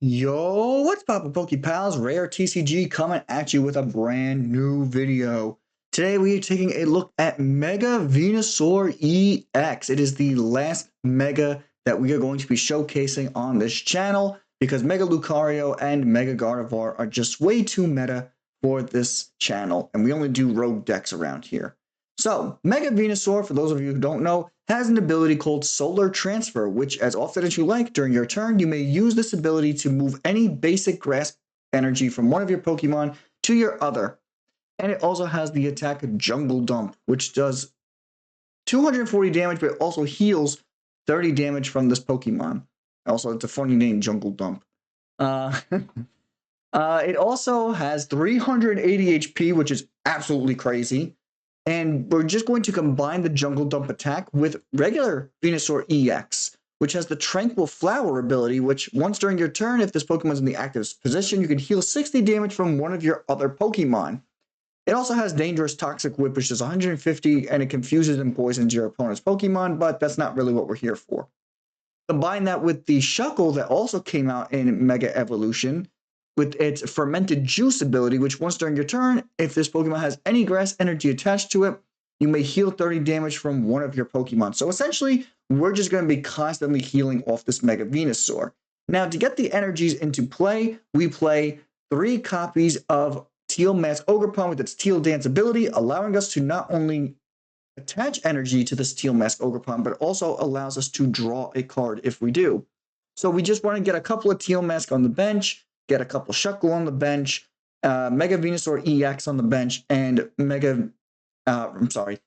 Yo, what's poppin' Pals? Rare TCG coming at you with a brand new video. Today we are taking a look at Mega Venusaur EX. It is the last Mega that we are going to be showcasing on this channel because Mega Lucario and Mega Gardevoir are just way too meta for this channel, and we only do rogue decks around here. So, Mega Venusaur, for those of you who don't know, has an ability called Solar Transfer, which as often as you like during your turn, you may use this ability to move any basic grass energy from one of your Pokemon to your other. And it also has the attack Jungle Dump, which does 240 damage, but it also heals 30 damage from this Pokemon. Also, it's a funny name, Jungle Dump. It also has 380 HP, which is absolutely crazy. And we're just going to combine the Jungle Dump attack with regular Venusaur EX, which has the Tranquil Flower ability, which once during your turn, if this Pokemon is in the active position, you can heal 60 damage from one of your other Pokemon. It also has Dangerous Toxic Whip, which is 150, and it confuses and poisons your opponent's Pokemon, but that's not really what we're here for. Combine that with the Shuckle that also came out in Mega Evolution, with its Fermented Juice ability, which once during your turn, if this Pokemon has any grass energy attached to it, you may heal 30 damage from one of your Pokemon. So essentially, we're just going to be constantly healing off this Mega Venusaur. Now, to get the energies into play, we play 3 copies of Teal Mask Ogerpon with its Teal Dance ability, allowing us to not only attach energy to this Teal Mask Ogerpon, but also allows us to draw a card if we do. So we just want to get a couple of Teal Mask on the bench, get a couple Shuckle on the bench, Mega Venusaur EX on the bench, and regular Venusaur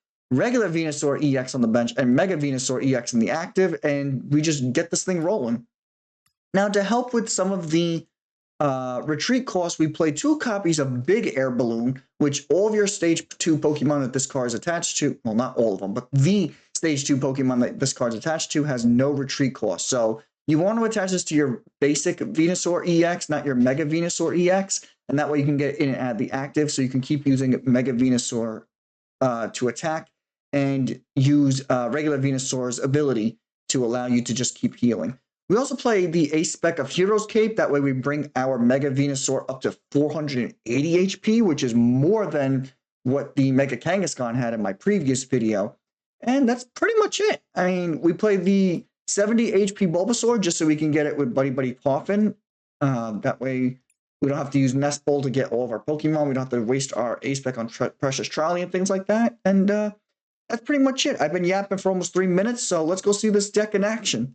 EX on the bench, and Mega Venusaur EX in the active, and we just get this thing rolling. Now, to help with some of the retreat costs, we play 2 copies of Big Air Balloon, which all of your Stage 2 Pokemon that this card is attached to, well, not all of them, but the Stage 2 Pokemon that this card is attached to has no retreat cost. So you want to attach this to your basic Venusaur EX, not your Mega Venusaur EX, and that way you can get in and out of the active, so you can keep using Mega Venusaur to attack and use regular Venusaur's ability to allow you to just keep healing. We also play the Ace Spec of Hero's Cape. That way we bring our Mega Venusaur up to 480 HP, which is more than what the Mega Kangaskhan had in my previous video. And that's pretty much it. I mean, we play the 70 HP Bulbasaur just so we can get it with Buddy-Buddy Poffin. That way we don't have to use Nest Bowl to get all of our Pokemon. We don't have to waste our Ace Spec on Precious Trolley and things like that. And that's pretty much it. I've been yapping for almost 3 minutes, so let's go see this deck in action.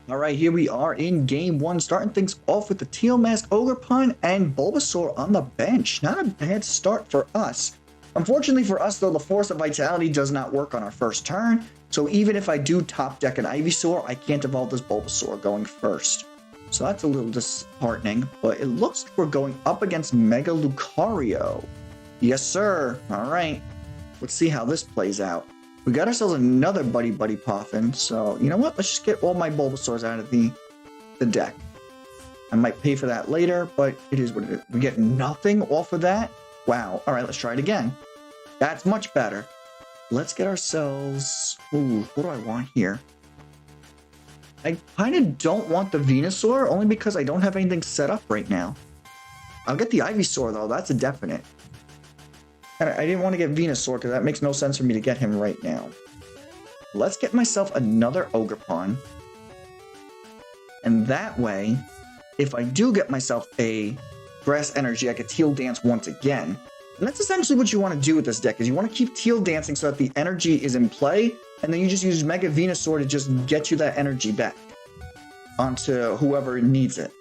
All right, here we are in Game 1, starting things off with the Teal Mask Ogerpon and Bulbasaur on the bench. Not a bad start for us. Unfortunately for us, though, the Forest of Vitality does not work on our first turn, so even if I do top deck an Ivysaur, I can't evolve this Bulbasaur going first. So that's a little disheartening, but it looks like we're going up against Mega Lucario. Yes, sir. All right, let's see how this plays out. We got ourselves another Buddy-Buddy Poffin, so you know what? Let's just get all my Bulbasaurs out of the deck. I might pay for that later, but it is what it is. We get nothing off of that? Wow. All right, let's try it again. That's much better. Let's get ourselves... Ooh, what do I want here? I kind of don't want the Venusaur, only because I don't have anything set up right now. I'll get the Ivysaur, though. That's a definite. I didn't want to get Venusaur because that makes no sense for me to get him right now. Let's get myself another Ogerpon. And that way, if I do get myself a Grass Energy, I could Teal Dance once again. And that's essentially what you want to do with this deck, is you want to keep Teal Dancing so that the energy is in play, and then you just use Mega Venusaur to just get you that energy back onto whoever needs it.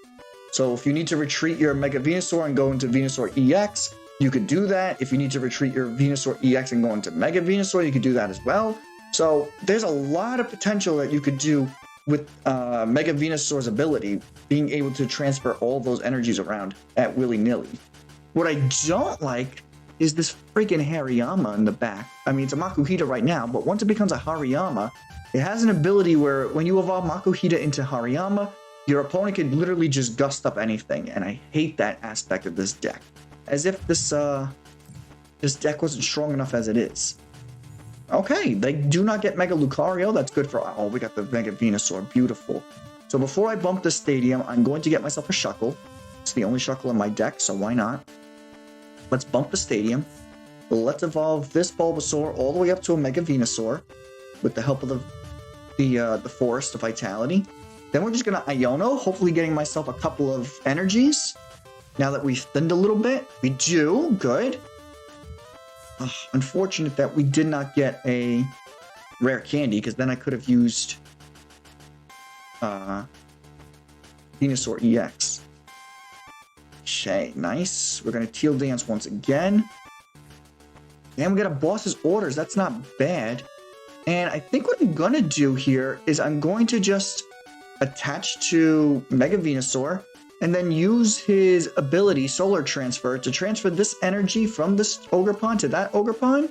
So if you need to retreat your Mega Venusaur and go into Venusaur EX, you could do that. If you need to retreat your Venusaur EX and go into Mega Venusaur, you could do that as well. So there's a lot of potential that you could do with Mega Venusaur's ability, being able to transfer all those energies around at willy-nilly. What I don't like is this freaking Hariyama in the back. I mean, it's a Makuhita right now, but once it becomes a Hariyama, it has an ability where when you evolve Makuhita into Hariyama, your opponent can literally just gust up anything, and I hate that aspect of this deck. As if this deck wasn't strong enough as it is. Okay, they do not get Mega Lucario. That's good for... Oh, we got the Mega Venusaur. Beautiful. So before I bump the stadium, I'm going to get myself a Shuckle. It's the only Shuckle in my deck, so why not? Let's bump the stadium. Let's evolve this Bulbasaur all the way up to a Mega Venusaur with the help of the Forest of Vitality. Then we're just going to Iono, hopefully getting myself a couple of energies. Now that we've thinned a little bit, we do. Good. Unfortunate that we did not get a Rare Candy, because then I could have used Venusaur EX. Okay, nice. We're going to Teal Dance once again. And we got a boss's orders. That's not bad. And I think what I'm going to do here is I'm going to just attach to Mega Venusaur and then use his ability, Solar Transfer, to transfer this energy from this Ogerpon to that Ogerpon,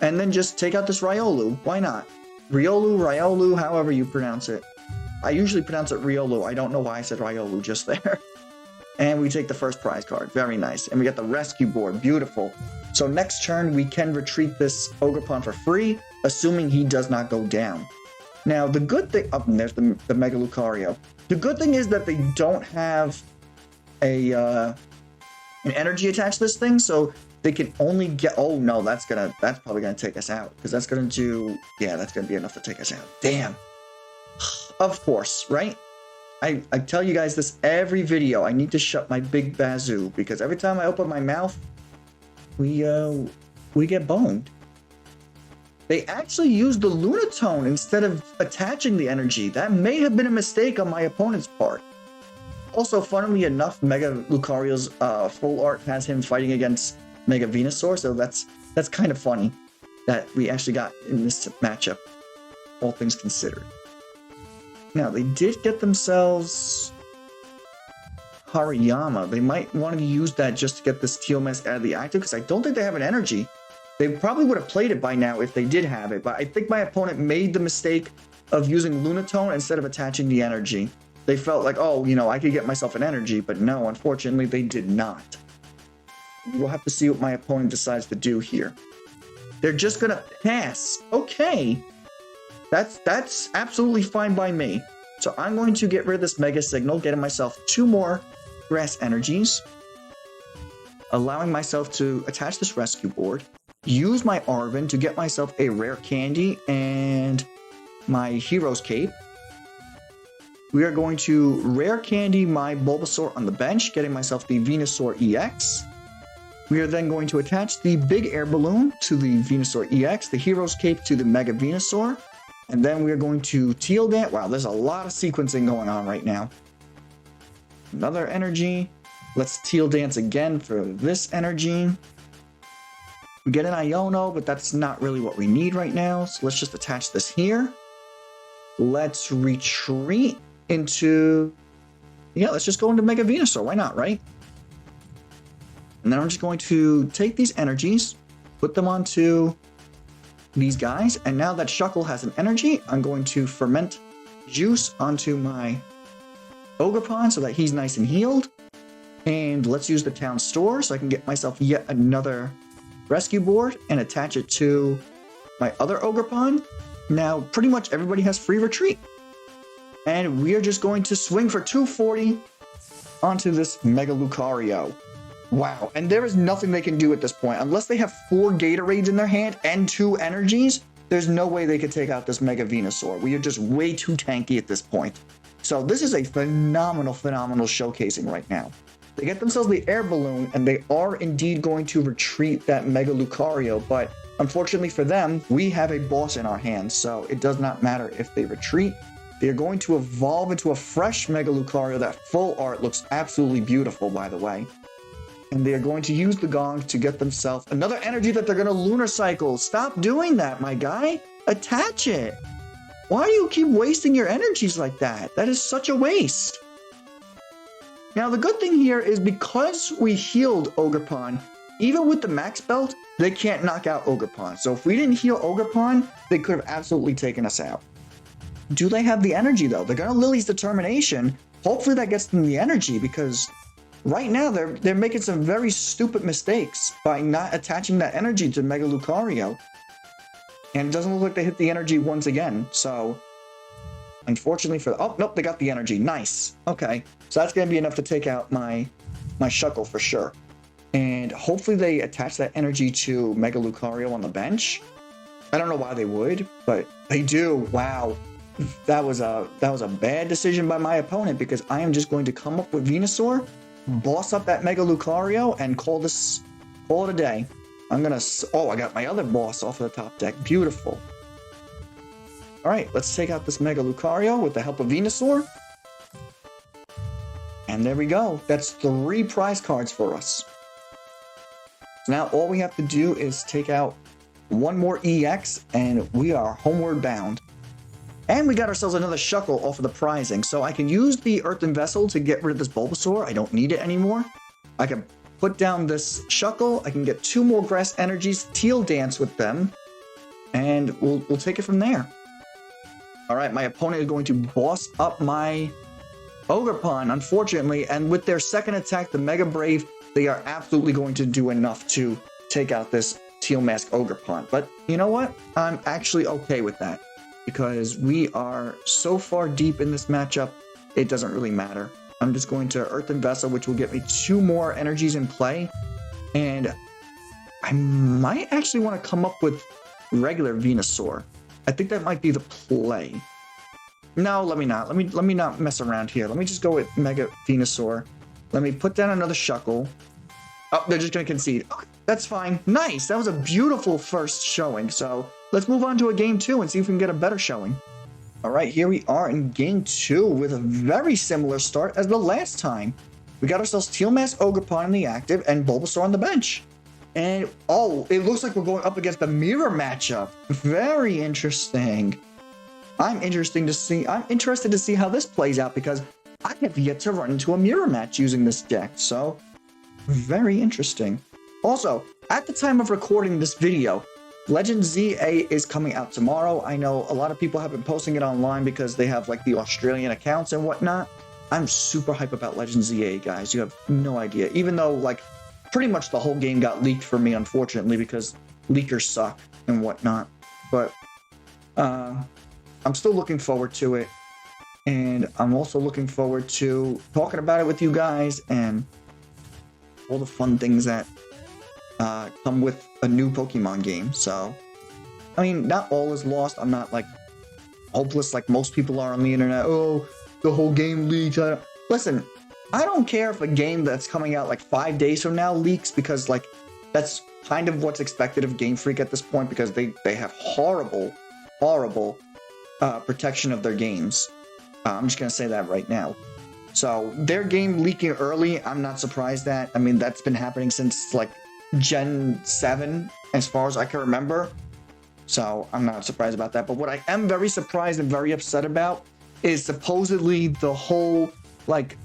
and then just take out this Riolu. Why not? Riolu, however you pronounce it. I usually pronounce it Riolu. I don't know why I said Riolu just there. And we take the first prize card. Very nice. And we get the Rescue Board. Beautiful. So next turn, we can retreat this Ogerpon for free, assuming he does not go down. Now, the good thing... Oh, and there's the Mega Lucario. The good thing is that they don't have an energy attached to this thing, so they can only get... Oh, no, that's probably going to take us out, because that's going to do... Yeah, that's going to be enough to take us out. Damn. Of course, right? I tell you guys this every video. I need to shut my big bazoo, because every time I open my mouth, we get boned. They actually used the Lunatone instead of attaching the energy. That may have been a mistake on my opponent's part. Also, funnily enough, Mega Lucario's full art has him fighting against Mega Venusaur, so that's kind of funny that we actually got in this matchup, all things considered. Now, they did get themselves Hariyama. They might want to use that just to get this Teal Mask out of the active, because I don't think they have an energy. They probably would have played it by now if they did have it, but I think my opponent made the mistake of using Lunatone instead of attaching the energy. They felt like, oh, you know, I could get myself an energy, but no, unfortunately, they did not. We'll have to see what my opponent decides to do here. They're just going to pass. Okay. That's absolutely fine by me. So I'm going to get rid of this Mega Signal, getting myself 2 more Grass Energies, allowing myself to attach this Rescue Board, use my Arven to get myself a Rare Candy and my Hero's Cape. We are going to Rare Candy my Bulbasaur on the bench, getting myself the Venusaur EX. We are then going to attach the Big Air Balloon to the Venusaur EX, the Hero's Cape to the Mega Venusaur, and then we are going to Teal Dance. Wow, there's a lot of sequencing going on right now. Another energy. Let's Teal Dance again for this energy. We get an Iono, but that's not really what we need right now, so let's just attach this here. Let's retreat into... Yeah, let's just go into Mega Venusaur. Why not, right? And then I'm just going to take these energies, put them onto these guys, and now that Shuckle has an energy, I'm going to ferment juice onto my Ogerpon so that he's nice and healed. And let's use the town store so I can get myself yet another Rescue Board and attach it to my other Ogerpon. Now, pretty much everybody has free retreat. And we are just going to swing for 240 onto this Mega Lucario. Wow, and there is nothing they can do at this point. Unless they have 4 Gatorades in their hand and 2 energies, there's no way they could take out this Mega Venusaur. We are just way too tanky at this point. So this is a phenomenal showcasing right now. They get themselves the Air Balloon, and they are indeed going to retreat that Mega Lucario, but unfortunately for them, we have a boss in our hands, so it does not matter if they retreat. They are going to evolve into a fresh Mega Lucario. That full art looks absolutely beautiful, by the way. And they are going to use the Gong to get themselves another energy that they're going to Lunar Cycle. Stop doing that, my guy. Attach it. Why do you keep wasting your energies like that? That is such a waste. Now, the good thing here is because we healed Ogerpon, even with the max belt, they can't knock out Ogerpon. So if we didn't heal Ogerpon, they could have absolutely taken us out. Do they have the energy, though? They're going to Lily's Determination. Hopefully that gets them the energy, because right now they're making some very stupid mistakes by not attaching that energy to Mega Lucario. And it doesn't look like they hit the energy once again. So Unfortunately for... Oh, nope, they got the energy. Nice. Okay. So that's going to be enough to take out my Shuckle for sure. And hopefully they attach that energy to Mega Lucario on the bench. I don't know why they would, but they do. Wow. That was a bad decision by my opponent because I am just going to come up with Venusaur, boss up that Mega Lucario, and call it a day. I'm going to... Oh, I got my other boss off of the top deck. Beautiful. All right, let's take out this Mega Lucario with the help of Venusaur. And there we go. That's 3 prize cards for us. So now all we have to do is take out 1 more EX, and we are homeward bound. And we got ourselves another Shuckle off of the prizing. So I can use the Earthen Vessel to get rid of this Bulbasaur. I don't need it anymore. I can put down this Shuckle. I can get 2 more Grass Energies, Teal Dance with them, and we'll take it from there. All right, my opponent is going to boss up my Ogerpon, unfortunately, and with their second attack, the Mega Brave, they are absolutely going to do enough to take out this Teal Mask Ogerpon. But you know what? I'm actually okay with that because we are so far deep in this matchup, it doesn't really matter. I'm just going to Earthen Vessel, which will get me 2 more energies in play, and I might actually want to come up with regular Venusaur. I think that might be the play. No, let me not. Let me not mess around here. Let me just go with Mega Venusaur. Let me put down another Shuckle. Oh, they're just going to concede. Okay, that's fine. Nice. That was a beautiful first showing. So let's move on to a game 2 and see if we can get a better showing. All right, here we are in game 2 with a very similar start as the last time. We got ourselves Teal Mask Ogerpon in the active and Bulbasaur on the bench. And, oh, it looks like we're going up against the mirror matchup. Very interesting. I'm interested to see how this plays out because I have yet to run into a mirror match using this deck. So, very interesting. Also, at the time of recording this video, Legend ZA is coming out tomorrow. I know a lot of people have been posting it online because they have like the Australian accounts and whatnot. I'm super hype about Legend ZA, guys. You have no idea. Even though, like, pretty much the whole game got leaked for me, unfortunately, because leakers suck and whatnot. But I'm still looking forward to it. And I'm also looking forward to talking about it with you guys and all the fun things that come with a new Pokemon game. So, I mean, not all is lost. I'm not, like, hopeless like most people are on the internet. Oh, the whole game leaked. Listen, I don't care if a game that's coming out like 5 days from now leaks because, like, that's kind of what's expected of Game Freak at this point because they have horrible protection of their games. I'm just going to say that right now. So their game leaking early, I'm not surprised at. I mean, that's been happening since like Gen 7 as far as I can remember. So I'm not surprised about that. But what I am very surprised and very upset about is supposedly the whole like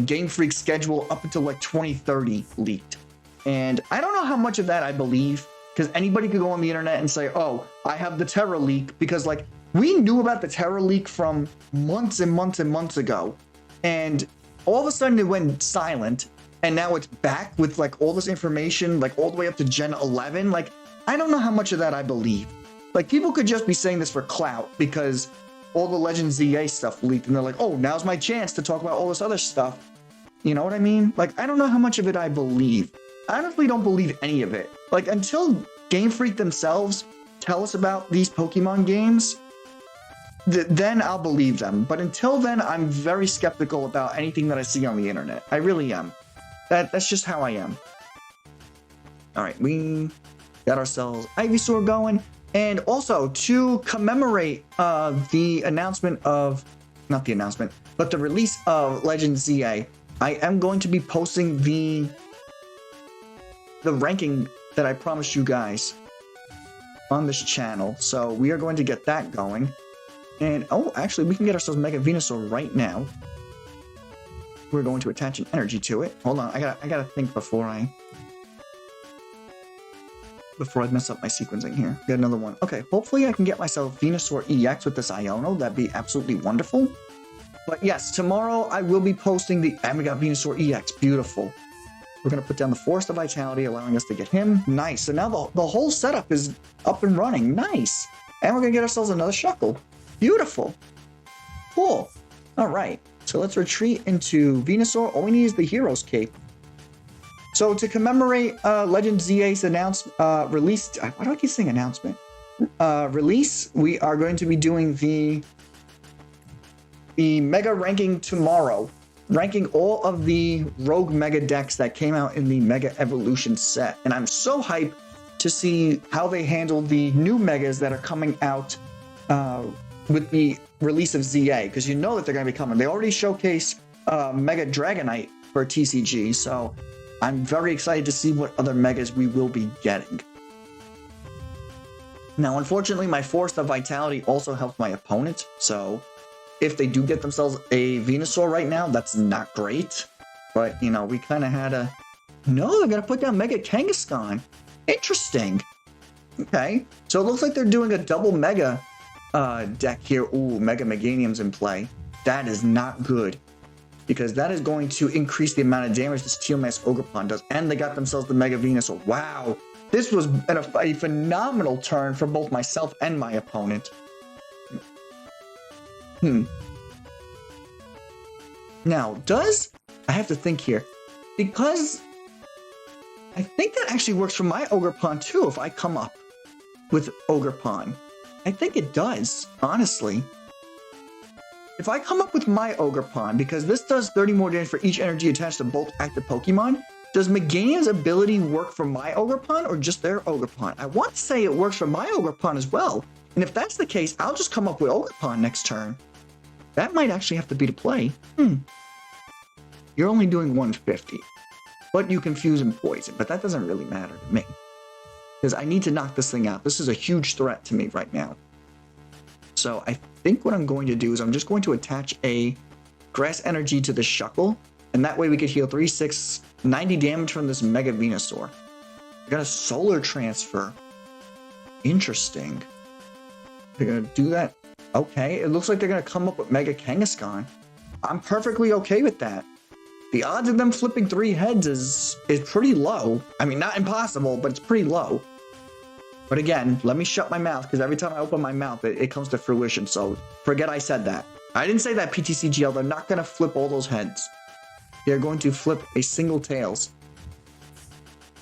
Game Freak schedule up until like 2030 leaked. And I don't know how much of that I believe because anybody could go on the internet and say, oh, I have the Terra leak because like we knew about the Terra leak from months and months and months ago. And all of a sudden it went silent and now it's back with like all this information, like all the way up to Gen 11. Like, I don't know how much of that I believe. Like, people could just be saying this for clout because all the Legend ZA stuff leaked and they're like, oh, now's my chance to talk about all this other stuff. You know what I mean? Like, I don't know how much of it I believe. I honestly don't believe any of it. Like, until Game Freak themselves tell us about these Pokemon games, then I'll believe them. But until then, I'm very skeptical about anything that I see on the internet. I really am. That's just how I am. All right, we got ourselves Ivysaur going. And also, to commemorate the announcement of, not the announcement, but the release of Legend ZA, I am going to be posting the ranking that I promised you guys on this channel. So we are going to get that going. And, oh, actually, we can get ourselves Mega Venusaur right now. We're going to attach an energy to it. Hold on, I gotta think before I mess up my sequencing here. Get another one. Okay, hopefully I can get myself Venusaur EX with this Iono. That'd be absolutely wonderful. But yes, tomorrow I will be posting the Mega Venusaur EX. Beautiful. We're going to put down the Forest of Vitality, allowing us to get him. Nice. So now the whole setup is up and running. Nice. And we're going to get ourselves another Shuckle. Beautiful. Cool. All right. So let's retreat into Venusaur. All we need is the Hero's Cape. So to commemorate Legend ZA's release, why do I keep saying announcement? Release, we are going to be doing the Mega ranking tomorrow. Ranking all of the Rogue Mega decks that came out in the Mega Evolution set. And I'm so hyped to see how they handle the new Megas that are coming out with the release of ZA, because you know that they're going to be coming. They already showcased Mega Dragonite for TCG, so I'm very excited to see what other Megas we will be getting. Now, unfortunately, my Forest of Vitality also helps my opponent, so if they do get themselves a Venusaur right now, that's not great. But, you know, we kind of had a... No, they're going to put down Mega Kangaskhan. Interesting. Okay, so it looks like they're doing a double Mega deck here. Ooh, Mega Meganium's in play. That is not good, because that is going to increase the amount of damage this Teal Mask Ogerpon does. And they got themselves the Mega Venusaur. Wow. This was a phenomenal turn for both myself and my opponent. Now, I have to think here, because I think that actually works for my Ogerpon too if I come up with Ogerpon. I think it does, honestly. If I come up with my Ogerpon, because this does 30 more damage for each energy attached to both active Pokemon, does Meganium's ability work for my Ogerpon or just their Ogerpon? I want to say it works for my Ogerpon as well. And if that's the case, I'll just come up with Ogerpon next turn. That might actually have to be the play. You're only doing 150. But you confuse and poison. But that doesn't really matter to me, because I need to knock this thing out. This is a huge threat to me right now. So I think what I'm going to do is I'm just going to attach a Grass Energy to the Shuckle. And that way we could heal 3, 6, 90 damage from this Mega Venusaur. I got a Solar Transfer. Interesting. They're going to do that. Okay, it looks like they're going to come up with Mega Kangaskhan. I'm perfectly okay with that. The odds of them flipping 3 heads is pretty low. I mean, not impossible, but it's pretty low. But again, let me shut my mouth, because every time I open my mouth, it comes to fruition. So forget I said that. I didn't say that, PTCGL. They're not going to flip all those heads. They're going to flip a single tails.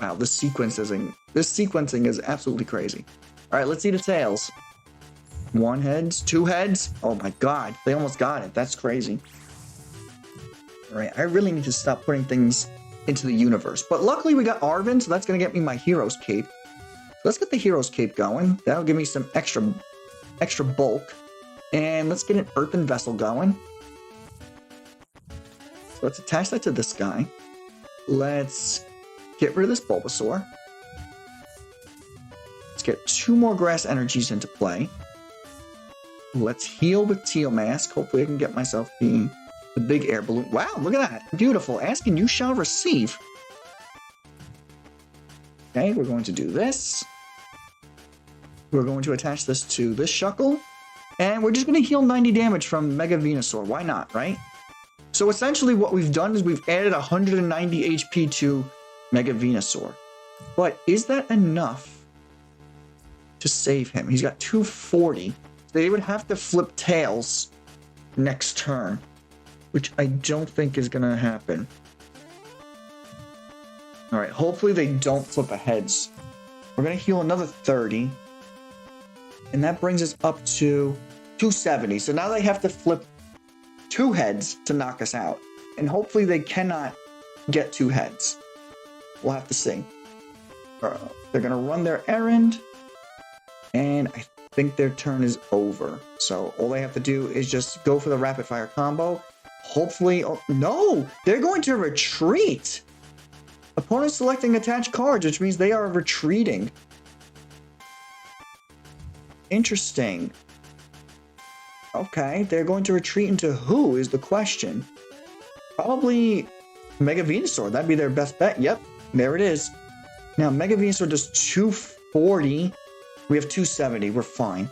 Wow, this sequencing is absolutely crazy. All right, let's see the tails. 1 heads, 2 heads. Oh my god, they almost got it. That's crazy. All right, I really need to stop putting things into the universe. But luckily we got Arven, so that's going to get me my Hero's Cape. So let's get the Hero's Cape going. That'll give me some extra bulk. And let's get an Earthen Vessel going. So let's attach that to this guy. Let's get rid of this Bulbasaur. Let's get 2 more Grass Energies into play. Let's heal with Teal Mask. Hopefully I can get myself the Big Air Balloon. Wow, look at that. Beautiful. Ask and you shall receive. Okay, we're going to do this. We're going to attach this to this Shuckle. And we're just going to heal 90 damage from Mega Venusaur. Why not, right? So essentially what we've done is we've added 190 HP to Mega Venusaur. But is that enough to save him? He's got 240. They would have to flip tails next turn, which I don't think is going to happen. All right, hopefully they don't flip a heads. We're going to heal another 30. And that brings us up to 270. So now they have to flip 2 heads to knock us out. And hopefully they cannot get 2 heads. We'll have to see. They're going to run their errand. And I think their turn is over. So all they have to do is just go for the rapid fire combo. Hopefully... Oh, no! They're going to retreat! Opponent selecting attached cards, which means they are retreating. Interesting. Okay, they're going to retreat into who is the question. Probably Mega Venusaur. That'd be their best bet. Yep, there it is. Now, Mega Venusaur does 240. We have 270. We're fine.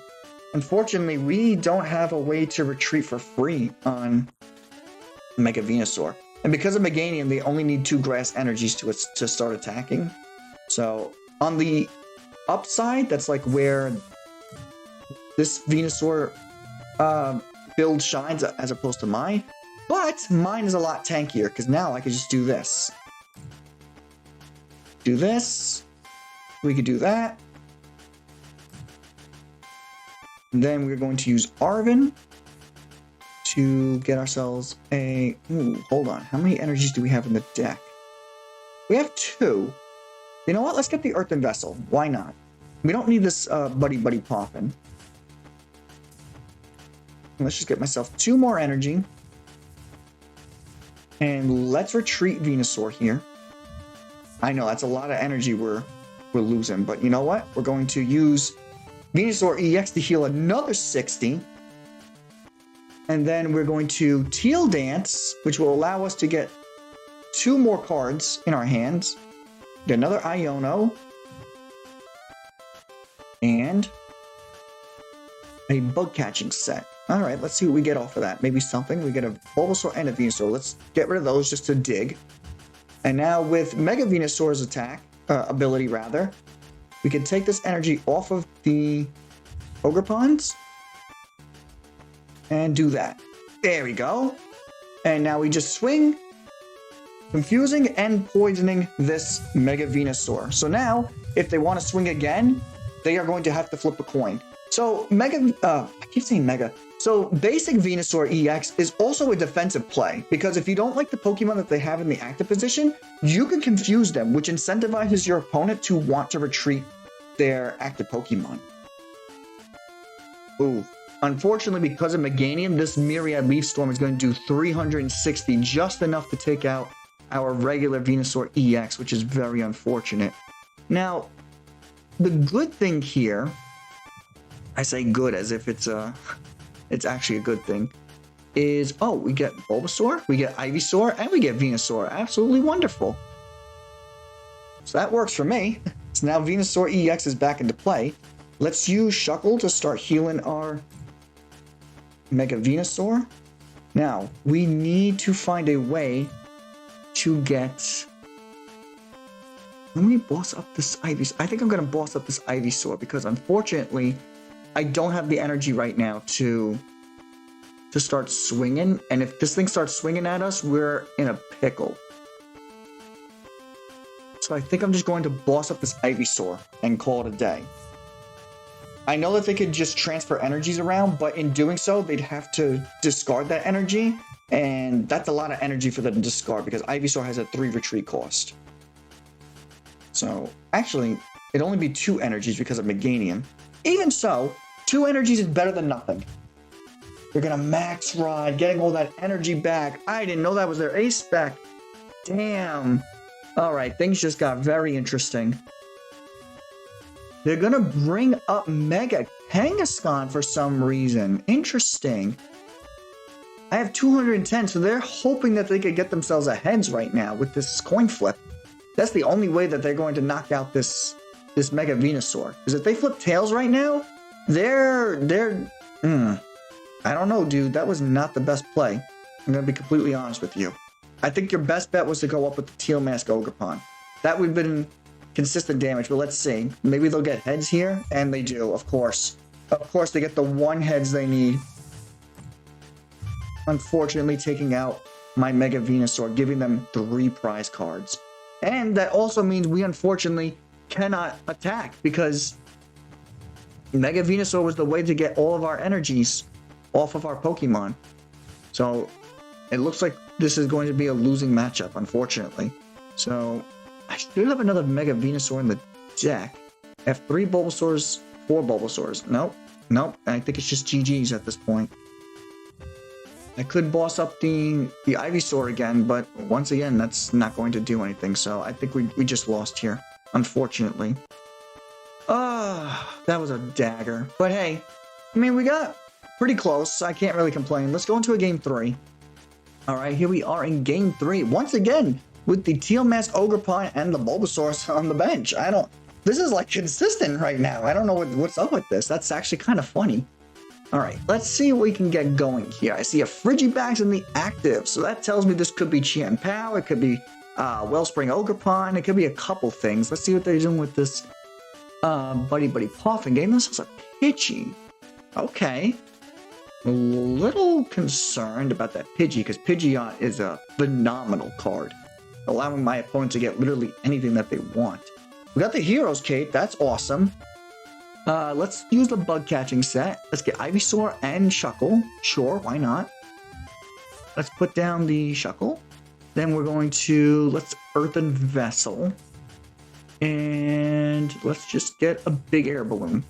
Unfortunately, we don't have a way to retreat for free on Mega Venusaur. And because of Meganium, they only need 2 Grass Energies to start attacking. So, on the upside, that's like where this Venusaur build shines as opposed to mine. But mine is a lot tankier because now I can just do this. Do this. We could do that. And then we're going to use Arven to get ourselves a... Ooh, hold on. How many energies do we have in the deck? We have 2. You know what? Let's get the Earthen Vessel. Why not? We don't need this Buddy-Buddy Poffin. Let's just get myself 2 more energy. And let's retreat Venusaur here. I know that's a lot of energy we're losing, but you know what? We're going to use Venusaur EX to heal another 60. And then we're going to Teal Dance, which will allow us to get 2 more cards in our hands. Get another Iono. And a bug catching set. All right, let's see what we get off of that. Maybe something. We get a Bulbasaur and a Venusaur. Let's get rid of those just to dig. And now with Mega Venusaur's attack, ability rather, we can take this energy off of the Ogerpons and do that. There we go. And now we just swing, confusing and poisoning this Mega Venusaur. So now, if they want to swing again, they are going to have to flip a coin. So I keep saying Mega. So basic Venusaur EX is also a defensive play, because if you don't like the Pokemon that they have in the active position, you can confuse them, which incentivizes your opponent to want to retreat their active Pokemon. Ooh. Unfortunately, because of Meganium, this Myriad Leaf Storm is going to do 360, just enough to take out our regular Venusaur EX, which is very unfortunate. Now, the good thing here, I say good as if it's actually a good thing, is, oh, we get Bulbasaur, we get Ivysaur, and we get Venusaur. Absolutely wonderful. So that works for me. So now Venusaur EX is back into play. Let's use Shuckle to start healing our Mega Venusaur. Now, we need to find a way to get... Let me boss up this Ivysaur. I think I'm going to boss up this Ivysaur because, unfortunately, I don't have the energy right now to start swinging. And if this thing starts swinging at us, we're in a pickle. So I think I'm just going to boss up this Ivysaur and call it a day. I know that they could just transfer energies around, but in doing so, they'd have to discard that energy. And that's a lot of energy for them to discard because Ivysaur has a 3 retreat cost. So, actually, it'd only be 2 energies because of Meganium. Even so, 2 energies is better than nothing. They're gonna max rod, getting all that energy back. I didn't know that was their ace spec. Damn. Alright, things just got very interesting. They're gonna bring up Mega Kangaskhan for some reason. Interesting. I have 210, so they're hoping that they could get themselves ahead right now with this coin flip. That's the only way that they're going to knock out this Mega Venusaur. Because if they flip tails right now, I don't know, dude. That was not the best play. I'm going to be completely honest with you. I think your best bet was to go up with the Teal Mask Ogerpon. That would have been consistent damage, but let's see. Maybe they'll get heads here, and they do, of course. Of course, they get the 1 heads they need. Unfortunately, taking out my Mega Venusaur, giving them 3 prize cards. And that also means we unfortunately cannot attack because Mega Venusaur was the way to get all of our energies off of our Pokemon. So it looks like this is going to be a losing matchup, unfortunately. So I should have another Mega Venusaur in the deck. I have 3 Bulbasaurs, 4 Bulbasaurs. Nope. I think it's just GG's at this point. I could boss up the Ivysaur again, but once again, that's not going to do anything. So I think we just lost here, unfortunately. That was a dagger. But hey, I mean, we got pretty close. I can't really complain. Let's go into a game 3. All right, here we are in game 3. Once again, with the Teal Mask Ogerpon and the Bulbasaur on the bench. This is like consistent right now. I don't know what's up with this. That's actually kind of funny. All right, let's see what we can get going here. I see a Frigibax in the active, so that tells me this could be Iono PAL, it could be Wellspring Ogerpon, it could be a couple things. Let's see what they're doing with this Buddy-Buddy Poffin game. This is a Pitchy. Okay. A little concerned about that Pidgey, because Pidgeot is a phenomenal card, allowing my opponent to get literally anything that they want. We got the Hero's Cape, that's awesome. Let's use the bug catching set. Let's get Ivysaur and Shuckle. Sure, why not? Let's put down the Shuckle. Then we're going to, let's Earthen Vessel. And let's just get a Big Air Balloon.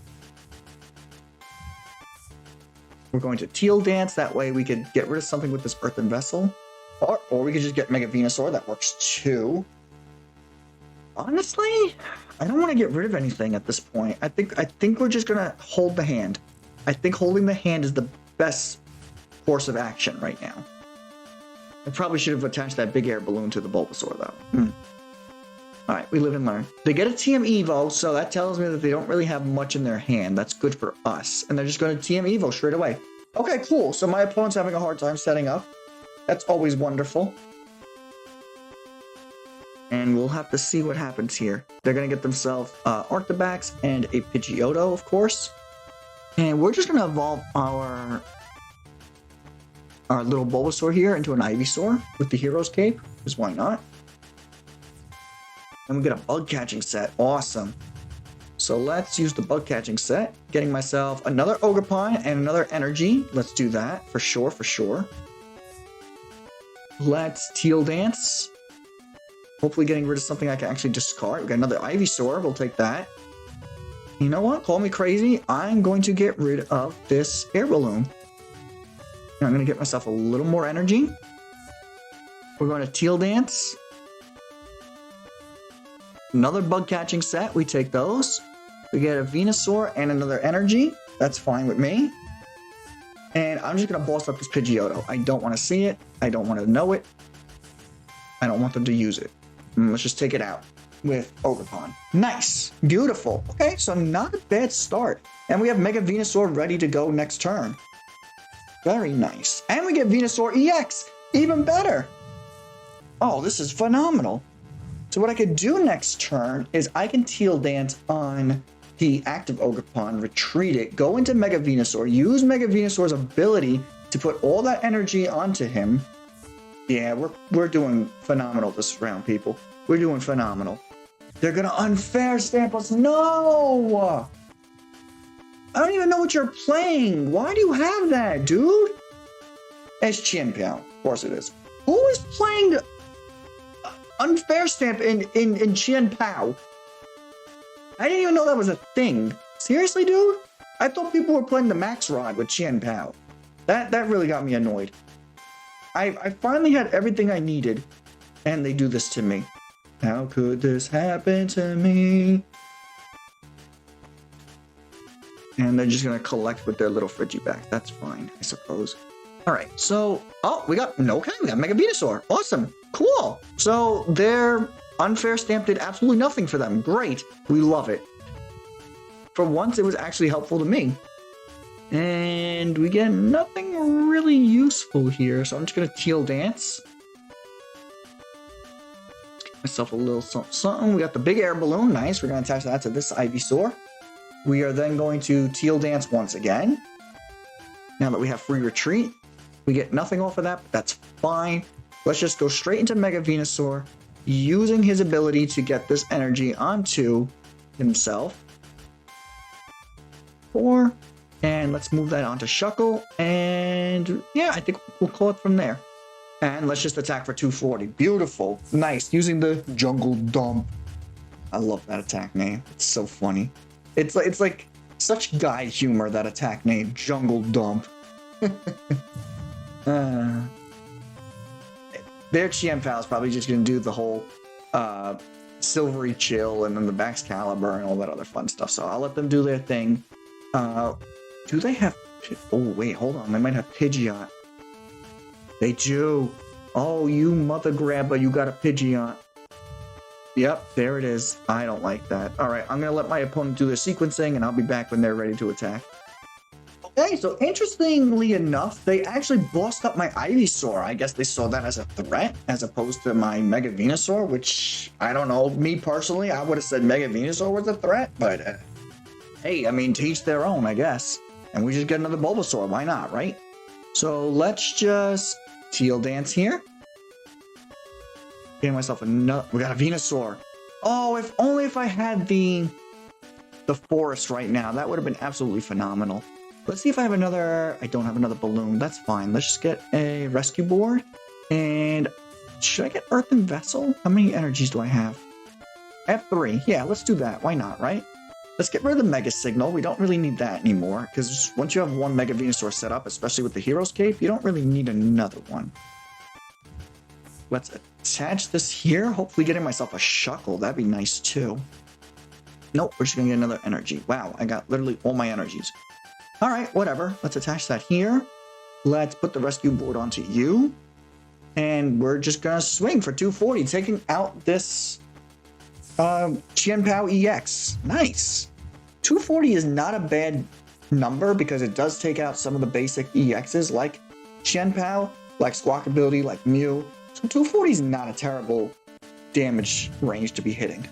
We're going to Teal Dance, that way we could get rid of something with this Earthen Vessel. Or we could just get Mega Venusaur, that works too. Honestly, I don't want to get rid of anything at this point. I think we're just gonna hold the hand. I think holding the hand is the best course of action right now. I probably should have attached that Big Air Balloon to the Bulbasaur though. Alright, we live and learn. They get a TM Evo, so that tells me that they don't really have much in their hand. That's good for us. And they're just going to TM Evo straight away. Okay, cool. So my opponent's having a hard time setting up. That's always wonderful. And we'll have to see what happens here. They're going to get themselves Arctibax and a Pidgeotto, of course. And we're just going to evolve our little Bulbasaur here into an Ivysaur with the Hero's Cape, because why not? And we get a bug catching set. Awesome. So let's use the bug catching set. Getting myself another Ogerpon and another energy. Let's do that for sure, for sure. Let's Teal Dance. Hopefully getting rid of something I can actually discard. We got another Ivysaur. We'll take that. You know what? Call me crazy. I'm going to get rid of this air balloon. And I'm going to get myself a little more energy. We're going to Teal Dance. Another bug catching set. We take those. We get a Venusaur and another energy. That's fine with me. And I'm just going to boss up this Pidgeotto. I don't want to see it. I don't want to know it. I don't want them to use it. Let's just take it out with Ogerpon. Nice. Beautiful. Okay, so not a bad start. And we have Mega Venusaur ready to go next turn. Very nice. And we get Venusaur EX. Even better. Oh, this is phenomenal. So what I could do next turn is I can Teal Dance on the active Ogerpon, retreat it, go into Mega Venusaur, use Mega Venusaur's ability to put all that energy onto him. Yeah, we're doing phenomenal this round, people. We're doing phenomenal. They're gonna unfair stamp us. No! I don't even know what you're playing. Why do you have that, dude? It's Qianpiao. Of course it is. Who is playing unfair stamp in Qianpiao? I didn't even know that was a thing. Seriously, dude? I thought people were playing the Max Rod with Qianpiao. That really got me annoyed. I finally had everything I needed, and they do this to me. How could this happen to me? And they're just gonna collect with their little Frigiback. That's fine, I suppose. All right, so we got Mega Venusaur. Awesome, cool. So their unfair stamp did absolutely nothing for them. Great, we love it. For once, it was actually helpful to me. And we get nothing really useful here, so I'm just gonna Teal Dance. Get myself a little something. We got the Big Air Balloon, nice. We're gonna attach that to this Ivysaur. We are then going to Teal Dance once again. Now that we have free retreat, we get nothing off of that, but that's fine. Let's just go straight into Mega Venusaur, using his ability to get this energy onto himself. And let's move that onto Shuckle, and yeah, I think we'll call it from there. And let's just attack for 240. Beautiful. Nice. Using the Jungle Dump. I love that attack name. It's so funny. It's like such guy humor, that attack name, Jungle Dump. Their Qianpiao is probably just going to do the whole Silvery Chill and then the Baxcalibur and all that other fun stuff. So I'll let them do their thing. Do they have... Oh, wait, hold on. They might have Pidgeot. They do. Oh, you mother grabber, you got a Pidgeot. Yep, there it is. I don't like that. All right, I'm going to let my opponent do their sequencing, and I'll be back when they're ready to attack. Okay, so interestingly enough, they actually bossed up my Ivysaur. I guess they saw that as a threat, as opposed to my Mega Venusaur, which, I don't know, me personally, I would have said Mega Venusaur was a threat, but hey, I mean, to each their own, I guess. and we just get another Bulbasaur. Why not, right? So let's just Teal Dance here. Getting myself another. We got a Venusaur. Oh, if only if I had the forest right now. That would have been absolutely phenomenal. Let's see if I have another. I don't have another balloon. That's fine. Let's just get a rescue board. And should I get Earthen Vessel? How many energies do I have? I have 3. Yeah, let's do that. Why not, right? Let's get rid of the Mega Signal. We don't really need that anymore, because once you have one Mega Venusaur set up, especially with the Hero's Cape, you don't really need another one. Let's attach this here. Hopefully getting myself a Shuckle. That'd be nice too. Nope, we're just gonna get another energy. Wow, I got literally all my energies. All right, whatever. Let's attach that here. Let's put the rescue board onto you. And we're just gonna swing for 240, taking out this Chien-Pao EX. Nice. 240 is not a bad number because it does take out some of the basic EXs like Chien-Pao, like Squawk Ability, like Mew. So 240 is not a terrible damage range to be hitting.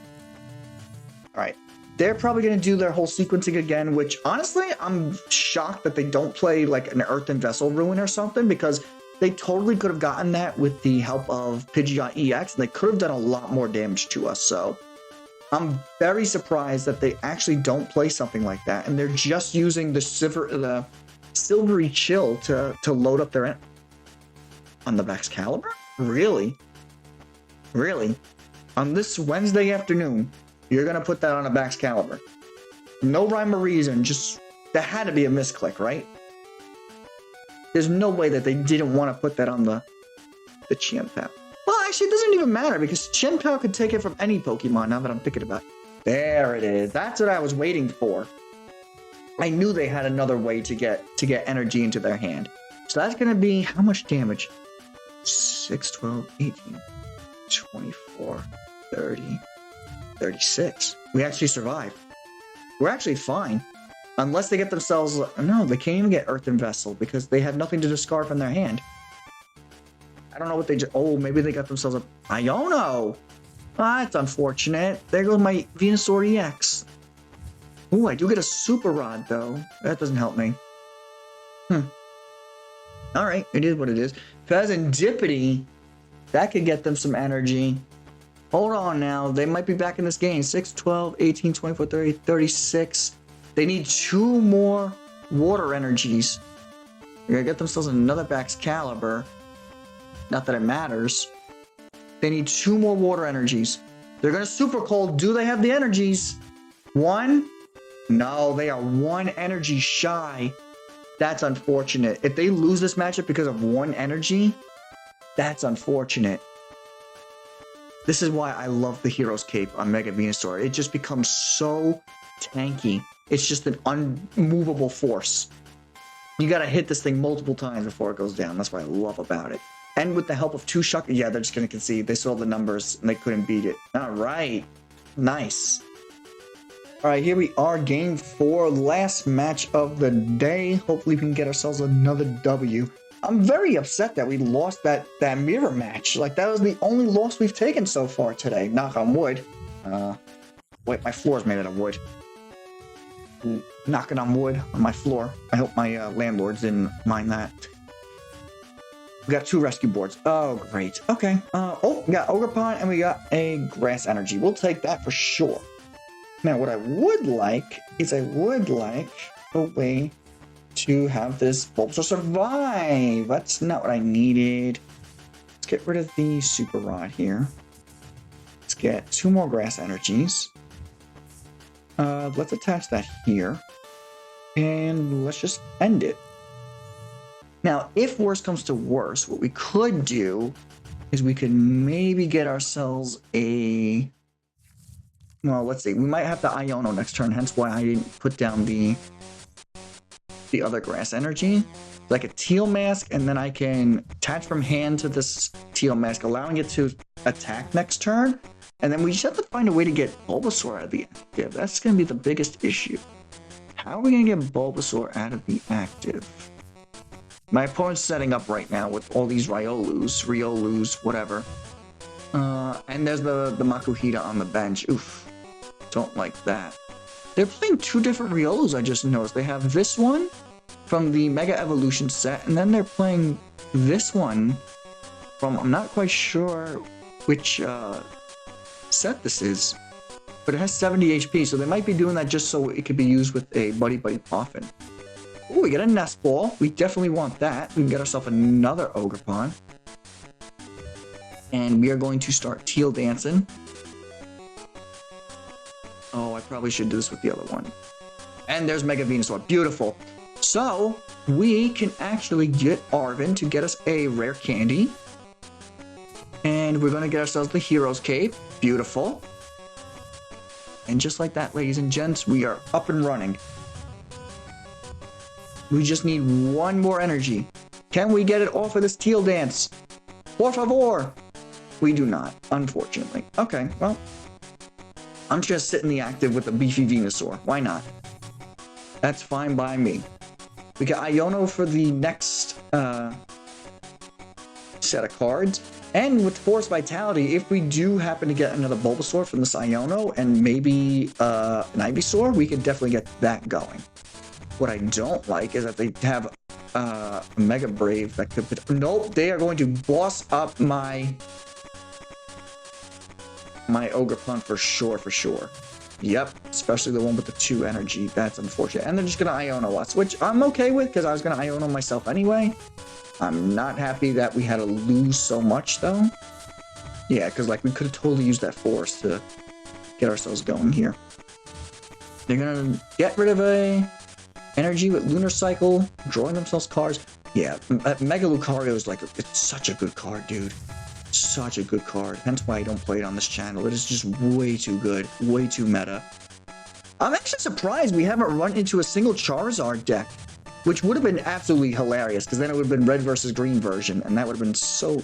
All right. They're probably going to do their whole sequencing again, which honestly, I'm shocked that they don't play like an Earthen Vessel Ruin or something, because they totally could have gotten that with the help of Pidgeot EX, and they could have done a lot more damage to us. So I'm very surprised that they actually don't play something like that, and they're just using the Silvery Chill to load up their on the Excalibur. Really? Really? On this Wednesday afternoon, you're going to put that on a Excalibur. No rhyme or reason, just that had to be a misclick, right? There's no way that they didn't want to put that on the Chien-Pao. Well, actually, it doesn't even matter because Chien-Pao could take it from any Pokemon now that I'm thinking about it. There it is. That's what I was waiting for. I knew they had another way to get energy into their hand. So that's going to be how much damage? 6, 12, 18, 24, 30, 36. We actually survived. We're actually fine. Unless they get themselves... No, they can't even get Earthen Vessel because they have nothing to discard from their hand. I don't know what they just... Oh, maybe they got themselves a Iono. Ah, that's unfortunate. There goes my Venusaur EX. Ooh, I do get a Super Rod, though. That doesn't help me. Alright, it is what it is. Pheasantipity, that could get them some energy. Hold on now. They might be back in this game. 6, 12, 18, 24, 30, 36. They need 2 more water energies. They're going to get themselves another Excalibur. Not that it matters. They need 2 more water energies. They're going to Super Cold. Do they have the energies? 1? No, they are 1 energy shy. That's unfortunate. If they lose this matchup because of 1 energy, that's unfortunate. This is why I love the Hero's Cape on Mega Venusaur. It just becomes so tanky. It's just an unmovable force. You gotta hit this thing multiple times before it goes down. That's what I love about it. And with the help of 2 Shuckle... Yeah, they're just gonna concede. They saw the numbers and they couldn't beat it. Alright. Nice. Alright, here we are. Game 4. Last match of the day. Hopefully we can get ourselves another W. I'm very upset that we lost that mirror match. Like, that was the only loss we've taken so far today. Knock on wood. Wait, my floor is made out of wood. Knocking on wood on my floor. I hope my landlords didn't mind that. We got 2 rescue boards. Oh, great. Okay. Oh, we got Ogerpon and we got a Grass Energy. We'll take that for sure. Now, what I would like is a way to have this Bulbasaur survive. That's not what I needed. Let's get rid of the Super Rod here. Let's get 2 more Grass Energies. Let's attach that here. And let's just end it. Now, if worse comes to worse, what we could do is we could maybe get ourselves a... Well, let's see. We might have the Iono next turn, hence why I didn't put down the other Grass Energy. Like a Teal Mask, and then I can attach from hand to this Teal Mask, allowing it to attack next turn. And then we just have to find a way to get Bulbasaur out of the active. That's going to be the biggest issue. How are we going to get Bulbasaur out of the active? My opponent's setting up right now with all these Riolus, whatever. And there's the Makuhita on the bench. Oof. Don't like that. They're playing 2 different Riolus, I just noticed. They have this one, from the Mega Evolution set, and then they're playing this one from, I'm not quite sure which set this is, but it has 70 HP, so they might be doing that just so it could be used with a Buddy-Buddy Poffin. Oh, we got a Nest Ball. We definitely want that. We can get ourselves another Ogerpon. And we are going to start Teal dancing. Oh, I probably should do this with the other one. And there's Mega Venusaur. Beautiful. So, we can actually get Arven to get us a Rare Candy. And we're going to get ourselves the Hero's Cape. Beautiful. And just like that, ladies and gents, we are up and running. We just need one more energy. Can we get it off of this Teal dance? Por favor! We do not, unfortunately. Okay, well, I'm just gonna sit in the active with a beefy Venusaur. Why not? That's fine by me. We got Iono for the next set of cards. And with Forest Vitality, if we do happen to get another Bulbasaur from this Iono and maybe an Ivysaur, we could definitely get that going. What I don't like is that they have a Mega Brave that could... Nope, they are going to boss up my Ogerpon for sure. Yep, especially the one with the 2 energy. That's unfortunate. And they're just going to Iono us, which I'm okay with because I was going to Iono myself anyway. I'm not happy that we had to lose so much, though. Yeah, because like we could have totally used that force to get ourselves going here. They're going to get rid of a... energy with Lunar Cycle, drawing themselves cards. Yeah, Mega Lucario is like, it's such a good card, dude. Such a good card. Hence why I don't play it on this channel. It is just way too good, way too meta. I'm actually surprised we haven't run into a single Charizard deck, which would have been absolutely hilarious, because then it would have been red versus green version, and that would have been so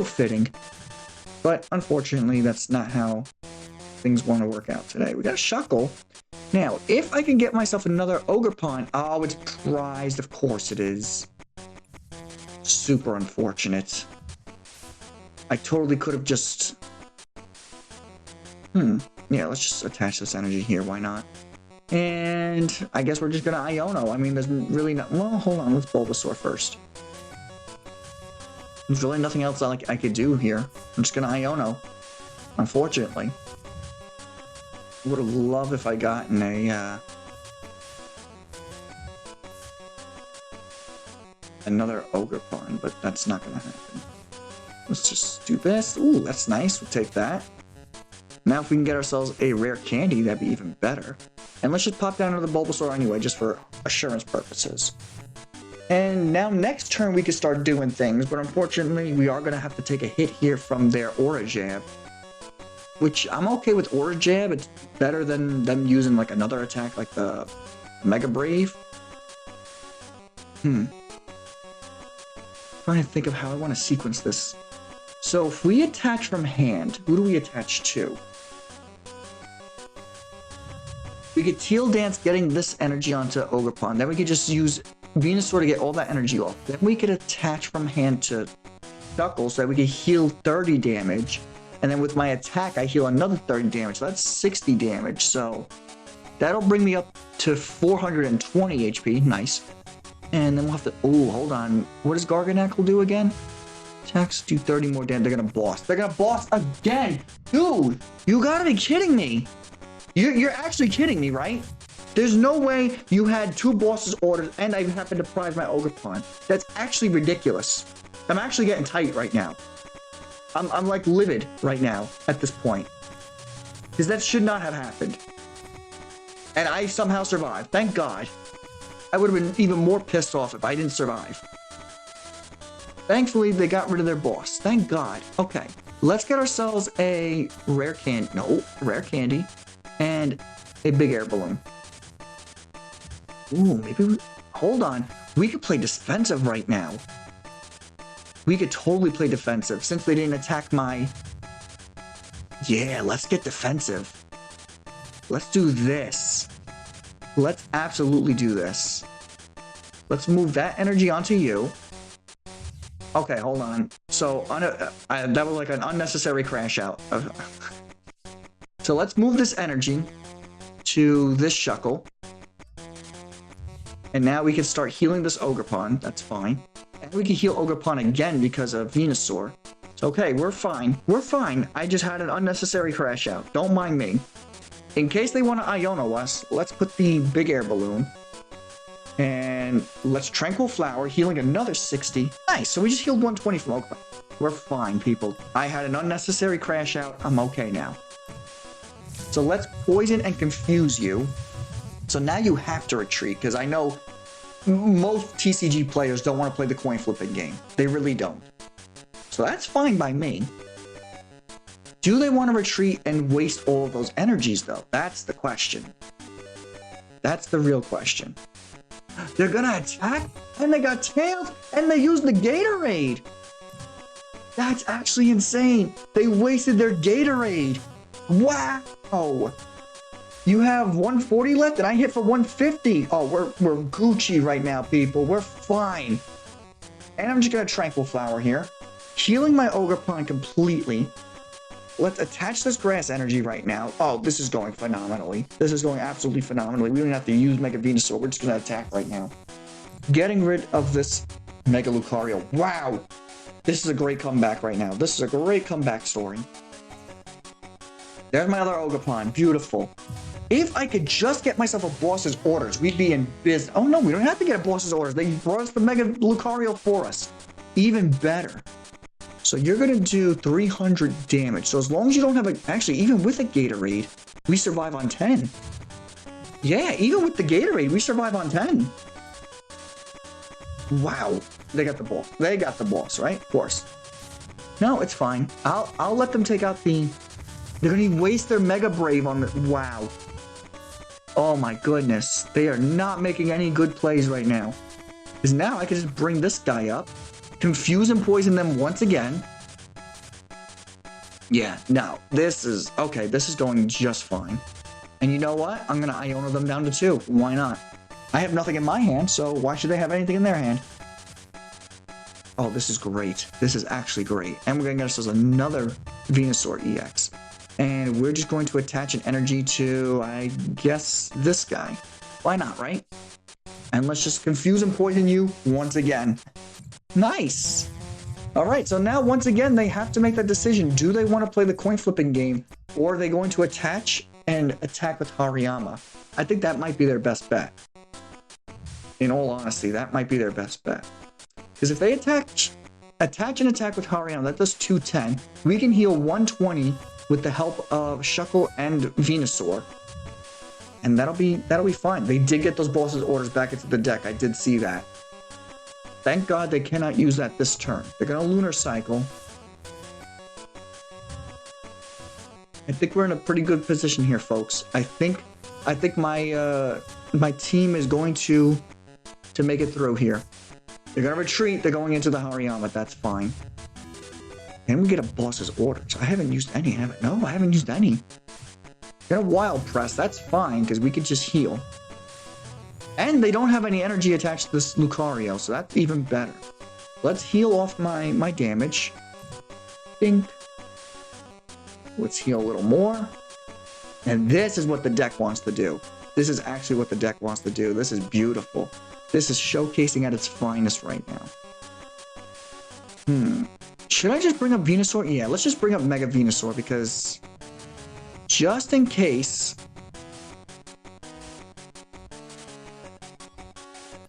fitting. But unfortunately, that's not how things want to work out today. We got a Shuckle. Now, if I can get myself another Ogerpon... Oh, it's prized. Of course it is. Super unfortunate. I totally could have just... Yeah, let's just attach this energy here. Why not? And I guess we're just going to Iono. I mean, there's really not... Well, hold on. Let's Bulbasaur first. There's really nothing else I could do here. I'm just going to Iono. Unfortunately. Would have loved if I gotten a another Ogerpon, but that's not gonna happen. Let's just do this. Ooh, that's nice. We'll take that. Now if we can get ourselves a Rare Candy, that'd be even better. And let's just pop down to the Bulbasaur anyway, just for assurance purposes. And now next turn we can start doing things, but unfortunately we are gonna have to take a hit here from their Aura Jab. Which, I'm okay with Aura Jab. It's better than them using, like, another attack, like the Mega Brave. Trying to think of how I want to sequence this. So, if we attach from hand, who do we attach to? We could Teal Dance getting this energy onto Ogerpon. Then we could just use Venusaur to get all that energy off. Then we could attach from hand to Shuckle so that we could heal 30 damage. And then with my attack, I heal another 30 damage. So that's 60 damage. So that'll bring me up to 420 HP. Nice. And then we'll have to... Oh, hold on. What does Garganacl do again? Attacks do 30 more damage. They're going to boss. They're going to boss again. Dude, you got to be kidding me. You're actually kidding me, right? There's no way you had 2 bosses ordered and I happened to prize my Ogerpon. That's actually ridiculous. I'm actually getting tight right now. I'm like livid right now at this point. Because that should not have happened. And I somehow survived. Thank God. I would have been even more pissed off if I didn't survive. Thankfully, they got rid of their boss. Thank God. Okay. Let's get ourselves a Rare Candy. No, Rare Candy. And a Big Air Balloon. Ooh, maybe we... Hold on. We could play defensive right now. We could totally play defensive since they didn't attack my... Yeah, let's get defensive. Let's do this. Let's absolutely do this. Let's move that energy onto you. Okay, hold on. So, that was like an unnecessary crash out. So let's move this energy to this Shuckle. And now we can start healing this Ogerpon. That's fine. And we can heal Ogerpon again because of Venusaur. It's okay. We're fine. We're fine. I just had an unnecessary crash out. Don't mind me. In case they want to Iono us, let's put the Big Air Balloon. And let's Tranquil Flower, healing another 60. Nice. So we just healed 120 from Ogerpon. We're fine, people. I had an unnecessary crash out. I'm okay now. So let's Poison and Confuse you. So now you have to retreat, because I know most TCG players don't want to play the coin flipping game. They really don't. So that's fine by me. Do they want to retreat and waste all of those energies, though? That's the question. That's the real question. They're gonna attack, and they got tailed, and they used the Gatorade. That's actually insane. They wasted their Gatorade. Wow. You have 140 left, and I hit for 150. Oh, we're Gucci right now, people. We're fine. And I'm just gonna Tranquil Flower here, healing my Ogerpon completely. Let's attach this grass energy right now. Oh, this is going phenomenally. This is going absolutely phenomenally. We don't have to use Mega Venusaur. We're just gonna attack right now. Getting rid of this Mega Lucario. Wow. This is a great comeback right now. This is a great comeback story. There's my other Ogerpon. Beautiful. If I could just get myself a boss's orders, we'd be in business. Oh no, we don't have to get a boss's orders. They brought us the Mega Lucario for us. Even better. So you're going to do 300 damage. So as long as you don't have a... Actually, even with a Gatorade, we survive on 10. Yeah, even with the Gatorade, we survive on 10. Wow. They got the boss. They got the boss, right? Of course. No, it's fine. I'll let them take out the... They're going to waste their Mega Brave on the... Wow. Oh my goodness. They are not making any good plays right now. Because now I can just bring this guy up. Confuse and poison them once again. Yeah, no, this is... Okay, this is going just fine. And you know what? I'm going to Iono them down to 2. Why not? I have nothing in my hand, so why should they have anything in their hand? Oh, this is great. This is actually great. And we're going to get ourselves another Venusaur EX. And we're just going to attach an energy to, I guess, this guy. Why not, right? And let's just confuse and poison you once again. Nice. All right, so now once again, they have to make that decision. Do they want to play the coin flipping game, or are they going to attach and attack with Hariyama? I think that might be their best bet. In all honesty, that might be their best bet. Because if they attach and attack with Hariyama, that does 210. We can heal 120 with the help of Shuckle and Venusaur. And that'll be fine. They did get those bosses' orders back into the deck. I did see that. Thank God they cannot use that this turn. They're going to Lunar Cycle. I think we're in a pretty good position here, folks. I think my team is going to make it through here. They're going to retreat. They're going into the Hariyama. That's fine. Can we get a boss's orders? I haven't used any, have I? No, I haven't used any. Get a Wild Press. That's fine, because we could just heal. And they don't have any energy attached to this Lucario, so that's even better. Let's heal off my damage. Dink. Let's heal a little more. And this is what the deck wants to do. This is actually what the deck wants to do. This is beautiful. This is showcasing at its finest right now. Should I just bring up Venusaur? Yeah, let's just bring up Mega Venusaur, because just in case...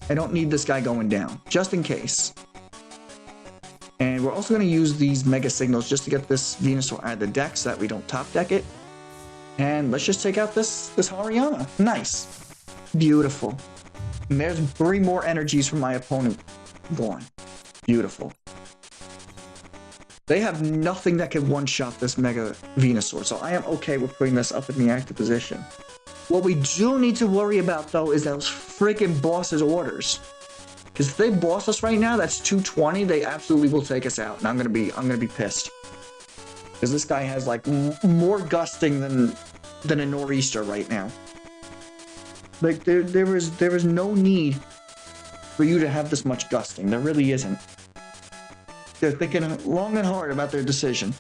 I don't need this guy going down, just in case. And we're also going to use these Mega Signals just to get this Venusaur out of the deck so that we don't top deck it. And let's just take out this Hariyama. Nice. Beautiful. And there's 3 more energies from my opponent gone. Beautiful. They have nothing that can one-shot this Mega Venusaur, so I am okay with putting this up in the active position. What we do need to worry about, though, is those freaking boss's orders. Because if they boss us right now, that's 220. They absolutely will take us out, and I'm gonna be pissed. Because this guy has like more gusting than a nor'easter right now. Like there is no need for you to have this much gusting. There really isn't. They're thinking long and hard about their decision.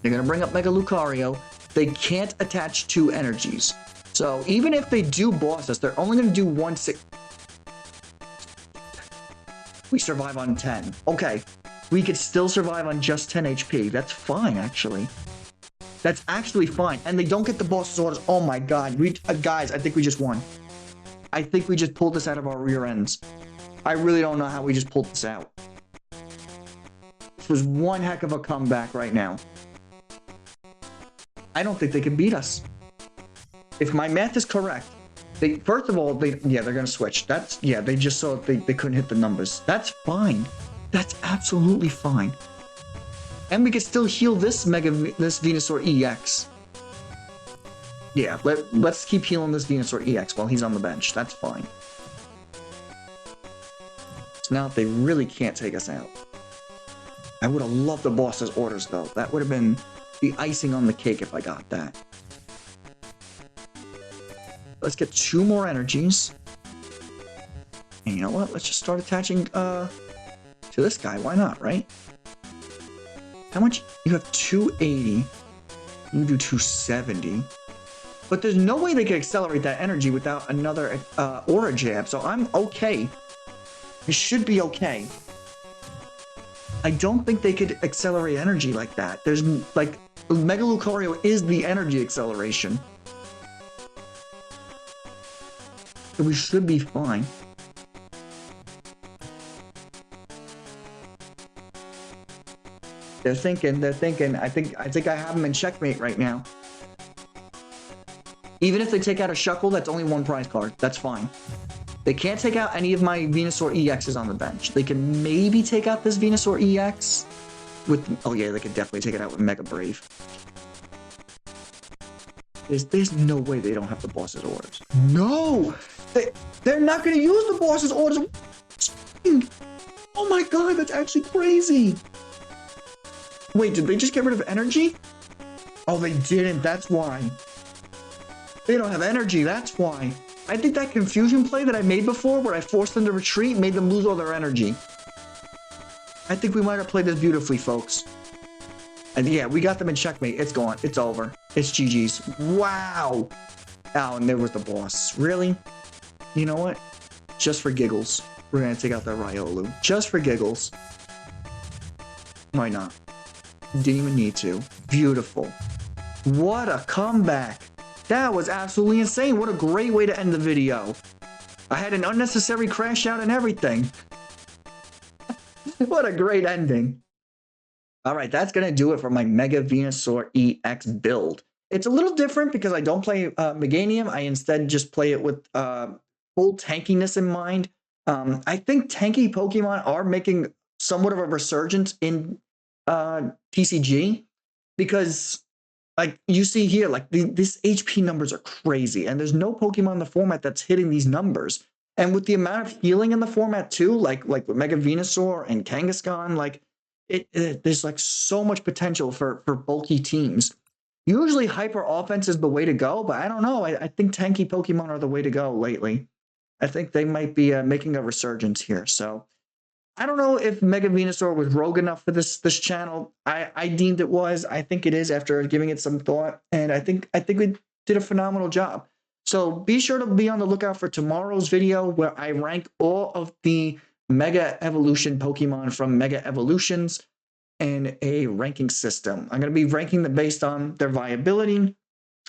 They're gonna bring up Mega Lucario. They can't attach 2 energies. So even if they do boss us, they're only going to do 1/6. We survive on 10. Okay. We could still survive on just 10 HP. That's fine, actually. That's actually fine. And they don't get the boss's orders. Oh my god. Guys, I think we just won. I think we just pulled this out of our rear ends. I really don't know how we just pulled this out. This was one heck of a comeback right now. I don't think they can beat us. If my math is correct, first of all, they're going to switch. They just saw they couldn't hit the numbers. That's fine. That's absolutely fine. And we can still heal this Venusaur EX. Yeah, let's keep healing this Venusaur EX while he's on the bench. That's fine. So now they really can't take us out. I would have loved the boss's orders, though. That would have been the icing on the cake if I got that. Let's get 2 more energies. And you know what? Let's just start attaching to this guy. Why not, right? How much? You have 280. You do 270. But there's no way they can accelerate that energy without another aura jab. So I'm okay. It should be okay. I don't think they could accelerate energy like that. There's like Mega Lucario is the energy acceleration. So we should be fine. They're thinking, I think I have them in checkmate right now. Even if they take out a Shuckle, that's only 1 prize card. That's fine. They can't take out any of my Venusaur EXs on the bench. They can maybe take out this Venusaur EX with... Oh yeah, they could definitely take it out with Mega Brave. There's no way they don't have the boss's orders. No! They're not going to use the boss's orders. Oh my god, that's actually crazy. Wait, did they just get rid of energy? Oh, they didn't. That's why. They don't have energy. That's why. I think that confusion play that I made before, where I forced them to retreat, made them lose all their energy. I think we might have played this beautifully, folks. And yeah, we got them in checkmate. It's gone. It's over. It's GG's. Wow. Oh, and there was the boss. Really? You know what? Just for giggles, we're going to take out that Riolu. Just for giggles. Why not? Didn't even need to. Beautiful. What a comeback. That was absolutely insane. What a great way to end the video. I had an unnecessary crash out and everything. What a great ending. All right, that's going to do it for my Mega Venusaur EX build. It's a little different because I don't play Meganium. I instead just play it with full tankiness in mind. I think tanky Pokemon are making somewhat of a resurgence in TCG because... Like, you see here, like, these HP numbers are crazy, and there's no Pokemon in the format that's hitting these numbers. And with the amount of healing in the format, too, like with Mega Venusaur and Kangaskhan, like, there's, like, so much potential for bulky teams. Usually, hyper offense is the way to go, but I don't know. I think tanky Pokemon are the way to go lately. I think they might be making a resurgence here, so... I don't know if Mega Venusaur was rogue enough for this channel. I deemed it was. I think it is after giving it some thought, and I think we did a phenomenal job. So be sure to be on the lookout for tomorrow's video where I rank all of the Mega Evolution Pokemon from Mega Evolutions in a ranking system. I'm going to be ranking them based on their viability,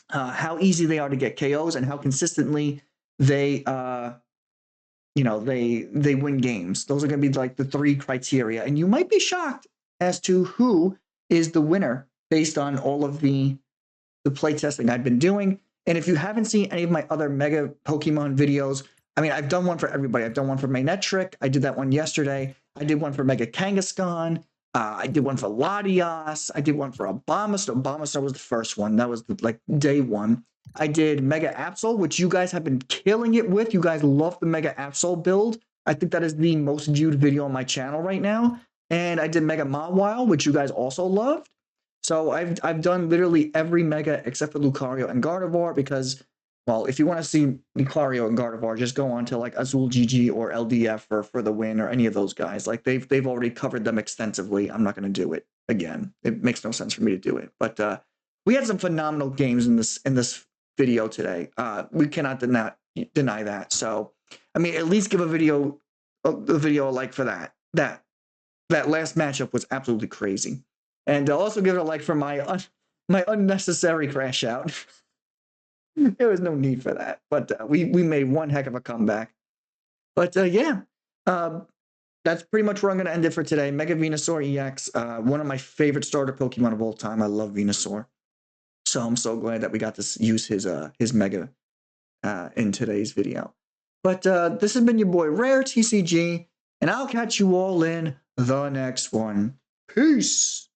how easy they are to get KOs, and how consistently they they win games. Those are going to be like the 3 criteria. And you might be shocked as to who is the winner based on all of the play testing I've been doing. And if you haven't seen any of my other Mega Pokemon videos, I mean, I've done one for everybody. I've done one for Manectric. I did that one yesterday. I did one for Mega Kangaskhan. I did one for Latias. I did one for Bulbasaur. Bulbasaur was the first one. That was like day 1. I did Mega Absol, which you guys have been killing it with. You guys love the Mega Absol build. I think that is the most viewed video on my channel right now. And I did Mega Mawile, which you guys also loved. So I've done literally every Mega except for Lucario and Gardevoir because, well, if you want to see Lucario and Gardevoir, just go on to like Azul GG or LDF for the win or any of those guys. Like they've already covered them extensively. I'm not going to do it again. It makes no sense for me to do it. But we had some phenomenal games in this video today. We cannot deny that. So, I mean, at least give a video a like for that. That last matchup was absolutely crazy. And also give it a like for my unnecessary crash out. There was no need for that, but we made one heck of a comeback. But yeah, that's pretty much where I'm going to end it for today. Mega Venusaur EX, one of my favorite starter Pokemon of all time. I love Venusaur. So I'm so glad that we got to use his Mega in today's video. But this has been your boy Rare TCG, and I'll catch you all in the next one. Peace.